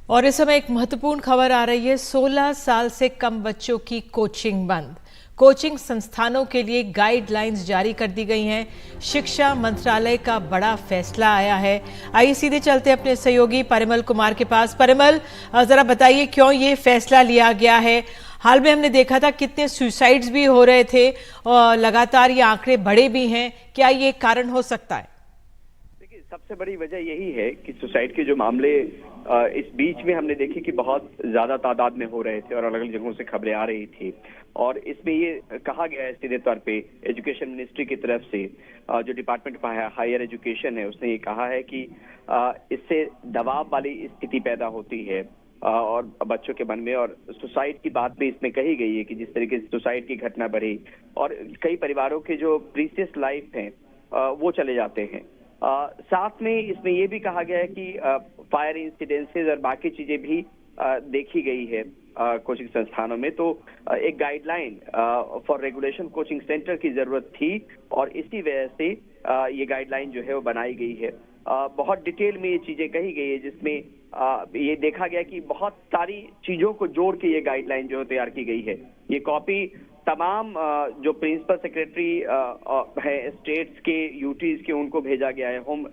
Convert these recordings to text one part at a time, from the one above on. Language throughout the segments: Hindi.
और इस समय एक महत्वपूर्ण खबर आ रही है। 16 साल से कम बच्चों की कोचिंग बंद। कोचिंग संस्थानों के लिए गाइडलाइंस जारी कर दी गई हैं। शिक्षा मंत्रालय का बड़ा फैसला आया है। आइए सीधे चलते हैं अपने सहयोगी परिमल कुमार के पास। परिमल, जरा बताइए क्यों ये फैसला लिया गया है। हाल में हमने देखा था कितने सुसाइड्स भी हो रहे थे और लगातार ये आंकड़े बढ़े भी हैं। क्या ये कारण हो सकता है? देखिए, सबसे बड़ी वजह यही है कि सुसाइड के जो मामले इस बीच में हमने देखे कि बहुत ज्यादा तादाद में हो रहे थे और अलग अलग जगहों से खबरें आ रही थी। और इसमें ये कहा गया है सीधे तौर पे एजुकेशन मिनिस्ट्री की तरफ से, जो डिपार्टमेंट ऑफ हायर एजुकेशन है उसने ये कहा है कि इससे दबाव वाली स्थिति पैदा होती है और बच्चों के मन में, और सुसाइड की बात भी इसमें कही गई है कि जिस तरीके से सुसाइड की घटना बढ़ी और कई परिवारों के जो प्रीसियस लाइफ हैं वो चले जाते हैं। साथ में इसमें यह भी कहा गया है कि फायर इंसिडेंसेस और बाकी चीजें भी देखी गई है कोचिंग संस्थानों में। तो एक guideline for regulation coaching centre की जरूरत थी और इसी वजह से ये गाइडलाइन जो है वो बनाई गई है। बहुत डिटेल में ये चीजें कही गई है, जिसमें ये देखा गया कि बहुत सारी चीजों को जोड़ के ये गाइडलाइन जो तैयार की गई है। ये कॉपी तमाम जो प्रिंसिपल सेक्रेटरी है स्टेट्स के, यूटीज के, उनको भेजा गया है। होम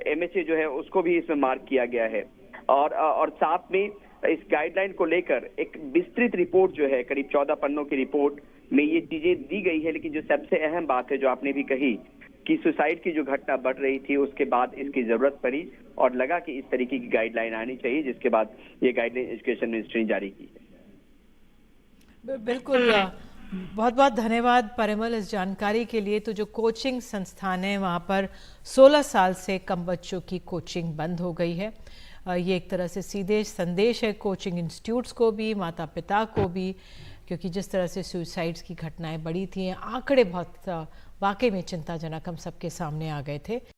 एमएचए जो है उसको भी इसमें मार्क किया गया है और साथ में इस गाइडलाइन को लेकर एक विस्तृत रिपोर्ट जो है, करीब 14 पन्नों की रिपोर्ट में ये चीजें दी गई है। लेकिन जो सबसे अहम बात है, जो आपने भी कही कि सुसाइड की जो घटना बढ़ रही थी उसके बाद इसकी जरूरत पड़ी और लगा कि इस तरीके की गाइडलाइन आनी चाहिए, जिसके बाद ये गाइडलाइन एजुकेशन मिनिस्ट्री ने जारी की है। बिल्कुल, बहुत बहुत धन्यवाद परिमल इस जानकारी के लिए। तो जो कोचिंग संस्थान है वहाँ पर 16 साल से कम बच्चों की कोचिंग बंद हो गई है। ये एक तरह से सीधे संदेश है कोचिंग इंस्टीट्यूट्स को भी, माता पिता को भी, क्योंकि जिस तरह से सुसाइड्स की घटनाएं बढ़ी थी, आंकड़े बहुत वाकई में चिंताजनक हम सबके सामने आ गए थे।